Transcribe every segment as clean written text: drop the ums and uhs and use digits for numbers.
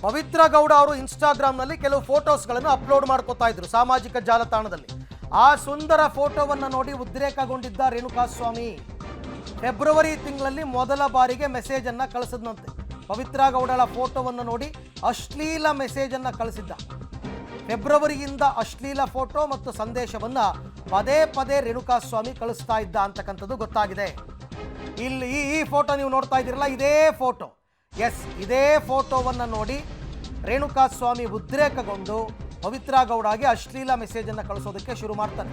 ಪವಿತ್ರ ಗೌಡ ಅವರು ಇನ್ಸ್ಟಾಗ್ರಾಮ್ನಲ್ಲಿ ಕೆಲವು ಫೋಟೋಸ್ಗಳನ್ನು ಅಪ್ಲೋಡ್ ಮಾಡ್ಕೋತಾ ಇದ್ರು ಸಾಮಾಜಿಕ ಜಾಲತಾಣದಲ್ಲಿ. ಆ ಸುಂದರ ಫೋಟೋವನ್ನು ನೋಡಿ ಉದ್ರೇಕಗೊಂಡಿದ್ದ ರೇಣುಕಾಸ್ವಾಮಿ ಫೆಬ್ರವರಿ ತಿಂಗಳಲ್ಲಿ ಮೊದಲ ಬಾರಿಗೆ ಮೆಸೇಜನ್ನು ಕಳಿಸಿದ್ನಂತೆ. ಪವಿತ್ರ ಗೌಡಳ ಫೋಟೋವನ್ನು ನೋಡಿ ಅಶ್ಲೀಲ ಮೆಸೇಜನ್ನು ಕಳಿಸಿದ್ದ. ಫೆಬ್ರವರಿಯಿಂದ ಅಶ್ಲೀಲ ಫೋಟೋ ಮತ್ತು ಸಂದೇಶವನ್ನು ಪದೇ ಪದೇ ರೇಣುಕಾಸ್ವಾಮಿ ಕಳಿಸ್ತಾ ಇದ್ದ ಅಂತಕ್ಕಂಥದ್ದು ಗೊತ್ತಾಗಿದೆ. ಇಲ್ಲಿ ಈ ಫೋಟೋ ನೀವು ನೋಡ್ತಾ ಇದ್ದೀರಲ್ಲ, ಇದೇ ಫೋಟೋ, ಎಸ್, ಇದೇ ಫೋಟೋವನ್ನು ನೋಡಿ ರೇಣುಕಾಸ್ವಾಮಿ ಉದ್ರೇಕಗೊಂಡು ಪವಿತ್ರ ಗೌಡಗೆ ಅಶ್ಲೀಲ ಮೆಸೇಜನ್ನು ಕಳಿಸೋದಕ್ಕೆ ಶುರು ಮಾಡ್ತಾನೆ.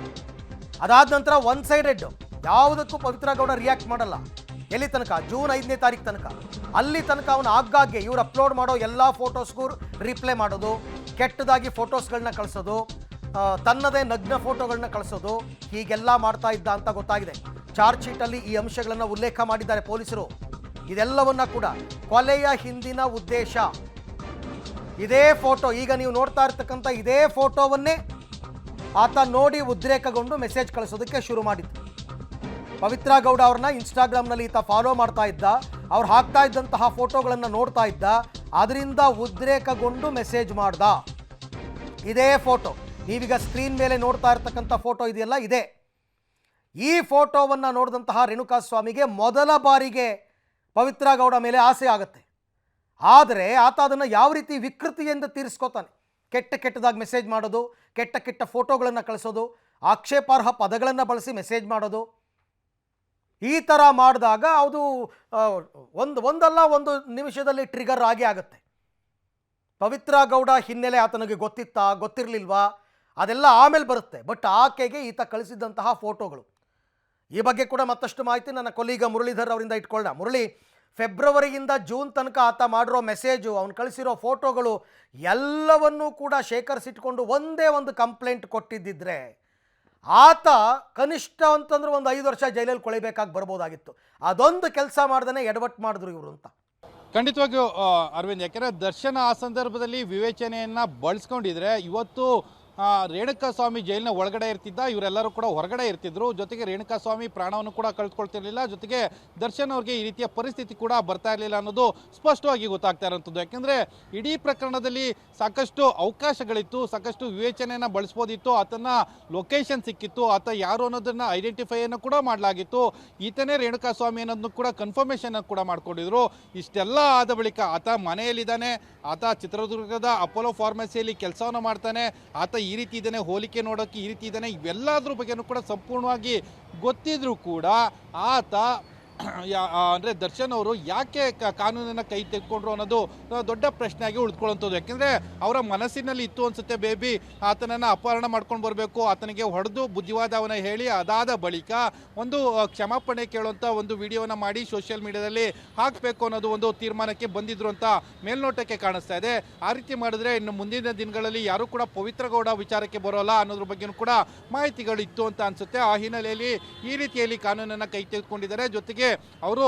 ಅದಾದ ನಂತರ ಒನ್ ಸೈಡೆಡ್, ಯಾವುದಕ್ಕೂ ಪವಿತ್ರ ಗೌಡ ರಿಯಾಕ್ಟ್ ಮಾಡಲ್ಲ. ಎಲ್ಲಿ ತನಕ? ಜೂನ್ 5ನೇ ತಾರೀಕು ತನಕ. ಅಲ್ಲಿ ತನಕ ಅವನು ಆಗಾಗ್ಗೆ ಇವ್ರು ಅಪ್ಲೋಡ್ ಮಾಡೋ ಎಲ್ಲ ಫೋಟೋಸ್ಗೂ ರಿಪ್ಲೈ ಮಾಡೋದು, ಕೆಟ್ಟದಾಗಿ ಫೋಟೋಸ್ಗಳನ್ನ ಕಳಿಸೋದು, ತನ್ನದೇ ನಗ್ನ ಫೋಟೋಗಳನ್ನ ಕಳಿಸೋದು, ಹೀಗೆಲ್ಲ ಮಾಡ್ತಾ ಇದ್ದ ಅಂತ ಗೊತ್ತಾಗಿದೆ. ಚಾರ್ಜ್ ಶೀಟಲ್ಲಿ ಈ ಅಂಶಗಳನ್ನು ಉಲ್ಲೇಖ ಮಾಡಿದ್ದಾರೆ ಪೊಲೀಸರು. ಇದೆಲ್ಲವನ್ನ ಕೂಡ ಕೊಲೆಯ ಹಿಂದಿನ ಉದ್ದೇಶ ಇದೇ ಫೋಟೋ, ಈಗ ನೀವು ನೋಡ್ತಾ ಇರ್ತಕ್ಕಂಥ ಇದೇ ಫೋಟೋವನ್ನೇ ಆತ ನೋಡಿ ಉದ್ರೇಕಗೊಂಡು ಮೆಸೇಜ್ ಕಳಿಸೋದಕ್ಕೆ ಶುರು ಮಾಡಿದ್ದು. ಪವಿತ್ರ ಗೌಡ ಅವ್ರನ್ನ ಇನ್ಸ್ಟಾಗ್ರಾಮ್ನಲ್ಲಿ ಈತ ಫಾಲೋ ಮಾಡ್ತಾ ಇದ್ದ, ಅವ್ರು ಹಾಕ್ತಾ ಇದ್ದಂತಹ ಫೋಟೋಗಳನ್ನು ನೋಡ್ತಾ ಇದ್ದ, ಅದರಿಂದ ಉದ್ರೇಕಗೊಂಡು ಮೆಸೇಜ್ ಮಾಡ್ದ. ಇದೇ ಫೋಟೋ ನೀವೀಗ ಸ್ಕ್ರೀನ್ ಮೇಲೆ ನೋಡ್ತಾ ಇರ್ತಕ್ಕಂಥ ಫೋಟೋ ಇದೆಯಲ್ಲ, ಇದೇ. ಈ ಫೋಟೋವನ್ನು ನೋಡಿದಂತಹ ರೇಣುಕಾಸ್ವಾಮಿಗೆ ಮೊದಲ ಬಾರಿಗೆ ಪವಿತ್ರ ಗೌಡ ಮೇಲೆ ಆಸೆ ಆಗುತ್ತೆ. ಆದರೆ ಆತ ಅದನ್ನು ಯಾವ ರೀತಿ ವಿಕೃತಿಯಿಂದ ತೀರಿಸ್ಕೋತಾನೆ. ಕೆಟ್ಟದಾಗಿ ಮೆಸೇಜ್ ಮಾಡೋದು, ಕೆಟ್ಟ ಫೋಟೋಗಳನ್ನು ಕಳಿಸೋದು, ಆಕ್ಷೇಪಾರ್ಹ ಪದಗಳನ್ನು ಬಳಸಿ ಮೆಸೇಜ್ ಮಾಡೋದು, ಈ ಥರ ಮಾಡಿದಾಗ ಅದು ಒಂದಲ್ಲ ಒಂದು ನಿಮಿಷದಲ್ಲಿ ಟ್ರಿಗರ್ ಆಗೇ ಆಗುತ್ತೆ. ಪವಿತ್ರ ಗೌಡ ಹಿನ್ನೆಲೆ ಆತನಿಗೆ ಗೊತ್ತಿರಲಿಲ್ವಾ, ಅದೆಲ್ಲ ಆಮೇಲೆ ಬರುತ್ತೆ. ಬಟ್ ಆಕೆಗೆ ಈತ ಕಳಿಸಿದಂತಹ ಫೋಟೋಗಳು, ಈ ಬಗ್ಗೆ ಕೂಡ ಮತ್ತಷ್ಟು ಮಾಹಿತಿ ನನ್ನ ಕೊಲೀಗ ಮುರಳೀಧರ್ ಅವರಿಂದ ಇಟ್ಕೊಳ್ಳೋಣ. ಮುರಳಿ, ಫೆಬ್ರವರಿಯಿಂದ ಜೂನ್ ತನಕ ಆತ ಮಾಡಿರೋ ಮೆಸೇಜು, ಅವನು ಕಳಿಸಿರೋ ಫೋಟೋಗಳು ಎಲ್ಲವನ್ನೂ ಕೂಡ ಶೇಖರಿಸಿಟ್ಕೊಂಡು ಒಂದೇ ಒಂದು ಕಂಪ್ಲೇಂಟ್ ಕೊಟ್ಟಿದ್ದಿದ್ರೆ ಆತ ಕನಿಷ್ಠ ಅಂತಂದ್ರೆ ಒಂದು 5 ವರ್ಷ ಜೈಲಲ್ಲಿ ಕೊಳಿಬೇಕಾಗಿ ಬರ್ಬೋದಾಗಿತ್ತು. ಅದೊಂದು ಕೆಲಸ ಮಾಡ್ದೇ ಎಡವಟ್ಟು ಮಾಡಿದ್ರು ಇವರು ಅಂತ. ಖಂಡಿತವಾಗಿಯೂ ಅರವಿಂದ್, ಯಾಕೆಂದರೆ ದರ್ಶನ ಆ ಸಂದರ್ಭದಲ್ಲಿ ವಿವೇಚನೆಯನ್ನು ಬಳಸ್ಕೊಂಡಿದ್ರೆ ಇವತ್ತು ರೇಣುಕಾಸ್ವಾಮಿ ಜೈಲಿನ ಒಳಗಡೆ ಇರ್ತಿದ್ದ, ಇವರೆಲ್ಲರೂ ಕೂಡ ಹೊರಗಡೆ ಇರ್ತಿದ್ರು. ಜೊತೆಗೆ ರೇಣುಕಾಸ್ವಾಮಿ ಪ್ರಾಣವನ್ನು ಕೂಡ ಕಳ್ಕೊಳ್ತಿರ್ಲಿಲ್ಲ, ಜೊತೆಗೆ ದರ್ಶನ್ ಅವ್ರಿಗೆ ಈ ರೀತಿಯ ಪರಿಸ್ಥಿತಿ ಕೂಡ ಬರ್ತಾ ಇರಲಿಲ್ಲ ಅನ್ನೋದು ಸ್ಪಷ್ಟವಾಗಿ ಗೊತ್ತಾಗ್ತಾ ಇರೋಂಥದ್ದು. ಯಾಕೆಂದರೆ ಇಡೀ ಪ್ರಕರಣದಲ್ಲಿ ಸಾಕಷ್ಟು ಅವಕಾಶಗಳಿತ್ತು, ಸಾಕಷ್ಟು ವಿವೇಚನೆಯನ್ನು ಬಳಸ್ಬೋದಿತ್ತು, ಆತನ ಲೊಕೇಶನ್ ಸಿಕ್ಕಿತ್ತು, ಆತ ಯಾರು ಅನ್ನೋದನ್ನು ಐಡೆಂಟಿಫೈಯನ್ನು ಕೂಡ ಮಾಡಲಾಗಿತ್ತು, ಈತನೇ ರೇಣುಕಾಸ್ವಾಮಿ ಅನ್ನೋದನ್ನು ಕೂಡ ಕನ್ಫರ್ಮೇಷನ್ ಕೂಡ ಮಾಡ್ಕೊಂಡಿದ್ರು. ಇಷ್ಟೆಲ್ಲ ಆದ ಬಳಿಕ ಆತ ಮನೆಯಲ್ಲಿದ್ದಾನೆ, ಆತ ಚಿತ್ರದುರ್ಗದ ಅಪೋಲೋ ಫಾರ್ಮಸಿಯಲ್ಲಿ ಕೆಲಸವನ್ನು ಮಾಡ್ತಾನೆ, ಆತ ಈ ರೀತಿ ಇದ್ದಾನೆ, ಹೋಲಿಕೆ ನೋಡೋಕ್ಕೆ ಈ ರೀತಿ ಇದ್ದಾನೆ, ಇವೆಲ್ಲದ್ರ ಬಗ್ಗೆನೂ ಕೂಡ ಸಂಪೂರ್ಣವಾಗಿ ಗೊತ್ತಿದ್ರೂ ಕೂಡ ಆತ ಅಂದರೆ ದರ್ಶನ್ ಅವರು ಯಾಕೆ ಕಾನೂನನ್ನು ಕೈ ತೆಗೆದುಕೊಂಡ್ರು ಅನ್ನೋದು ದೊಡ್ಡ ಪ್ರಶ್ನೆಯಾಗಿ ಉಳಿದುಕೊಳ್ಳುವಂಥದ್ದು. ಯಾಕೆಂದರೆ ಅವರ ಮನಸ್ಸಿನಲ್ಲಿ ಇತ್ತು ಅನಿಸುತ್ತೆ, ಬೇಬಿ ಆತನನ್ನು ಅಪಹರಣ ಮಾಡ್ಕೊಂಡು ಬರಬೇಕು, ಆತನಿಗೆ ಹೊಡೆದು ಬುದ್ಧಿವಾದವನ್ನು ಹೇಳಿ ಅದಾದ ಬಳಿಕ ಒಂದು ಕ್ಷಮಾಪಣೆ ಕೇಳುವಂಥ ಒಂದು ವಿಡಿಯೋನ ಮಾಡಿ ಸೋಷಿಯಲ್ ಮೀಡಿಯಾದಲ್ಲಿ ಹಾಕಬೇಕು ಅನ್ನೋದು ಒಂದು ತೀರ್ಮಾನಕ್ಕೆ ಬಂದಿದ್ರು ಅಂತ ಮೇಲ್ನೋಟಕ್ಕೆ ಕಾಣಿಸ್ತಾ ಇದೆ. ಆ ರೀತಿ ಮಾಡಿದ್ರೆ ಇನ್ನು ಮುಂದಿನ ದಿನಗಳಲ್ಲಿ ಯಾರೂ ಕೂಡ ಪವಿತ್ರ ಗೌಡ ವಿಚಾರಕ್ಕೆ ಬರೋಲ್ಲ ಅನ್ನೋದ್ರ ಬಗ್ಗೆಯೂ ಕೂಡ ಮಾಹಿತಿಗಳು ಇತ್ತು ಅಂತ ಅನಿಸುತ್ತೆ. ಆ ಹಿನ್ನೆಲೆಯಲ್ಲಿ ಈ ರೀತಿಯಲ್ಲಿ ಕಾನೂನನ್ನು ಕೈ ತೆಗೆದುಕೊಂಡಿದ್ದಾರೆ. ಜೊತೆಗೆ ಅವರು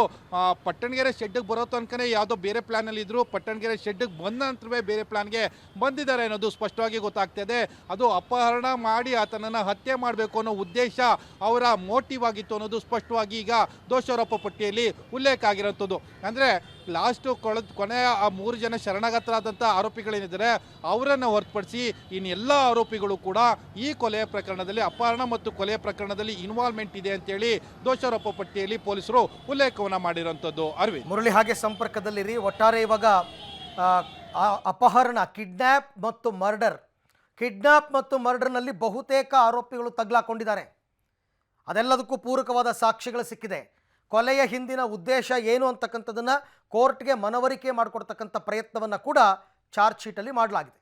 ಪಟ್ಟಣಗೆರೆ ಶೆಡ್ಗೆ ಬರೋ ತನಕನೇ ಯಾವುದೋ ಬೇರೆ ಪ್ಲಾನಲ್ಲಿ ಇದ್ರು, ಪಟ್ಟಣಗೆರೆ ಶೆಡ್ಗೆ ಬಂದ ನಂತರವೇ ಬೇರೆ ಪ್ಲಾನ್ಗೆ ಬಂದಿದ್ದಾರೆ ಅನ್ನೋದು ಸ್ಪಷ್ಟವಾಗಿ ಗೊತ್ತಾಗ್ತಿದೆ. ಅದು ಅಪಹರಣ ಮಾಡಿ ಆತನನ್ನು ಹತ್ಯೆ ಮಾಡಬೇಕು ಅನ್ನೋ ಉದ್ದೇಶ ಅವರ ಮೋಟಿವ್ ಆಗಿತ್ತು ಅನ್ನೋದು ಸ್ಪಷ್ಟವಾಗಿ ಈಗ ದೋಷಾರೋಪ ಪಟ್ಟಿಯಲ್ಲಿ ಉಲ್ಲೇಖ ಆಗಿರೋಂಥದ್ದು. ಅಂದರೆ ಲಾಸ್ಟು ಕೊನೆಯ 3 ಜನ ಶರಣಾಗತರಾದಂಥ ಆರೋಪಿಗಳೇನಿದ್ದಾರೆ ಅವರನ್ನು ಹೊರತುಪಡಿಸಿ ಇನ್ನೆಲ್ಲ ಆರೋಪಿಗಳು ಕೂಡ ಈ ಕೊಲೆಯ ಪ್ರಕರಣದಲ್ಲಿ, ಅಪಹರಣ ಮತ್ತು ಕೊಲೆಯ ಪ್ರಕರಣದಲ್ಲಿ ಇನ್ವಾಲ್ವ್ಮೆಂಟ್ ಇದೆ ಅಂತೇಳಿ ದೋಷಾರೋಪ ಪಟ್ಟಿಯಲ್ಲಿ ಪೊಲೀಸರು ಉಲ್ಲೇಖವನ್ನು ಮಾಡಿರೋಂಥದ್ದು. ಅರವಿಂದ್, ಮುರಳಿ, ಹಾಗೆ ಸಂಪರ್ಕದಲ್ಲಿರಿ. ಒಟ್ಟಾರೆ ಇವಾಗ ಅಪಹರಣ, ಕಿಡ್ನ್ಯಾಪ್ ಮತ್ತು ಮರ್ಡರ್ನಲ್ಲಿ ಬಹುತೇಕ ಆರೋಪಿಗಳು ತಗ್ಲಾಕೊಂಡಿದ್ದಾರೆ. ಅದೆಲ್ಲದಕ್ಕೂ ಪೂರಕವಾದ ಸಾಕ್ಷ್ಯಗಳು ಸಿಕ್ಕಿದೆ. ಕೊಲೆಯ ಹಿಂದಿನ ಉದ್ದೇಶ ಏನು ಅಂತಕ್ಕಂಥದ್ದನ್ನು ಕೋರ್ಟ್ಗೆ ಮನವರಿಕೆ ಮಾಡಿಕೊಡ್ತಕ್ಕಂಥ ಪ್ರಯತ್ನವನ್ನು ಕೂಡ ಚಾರ್ಜ್ ಶೀಟಲ್ಲಿ ಮಾಡಲಾಗಿದೆ.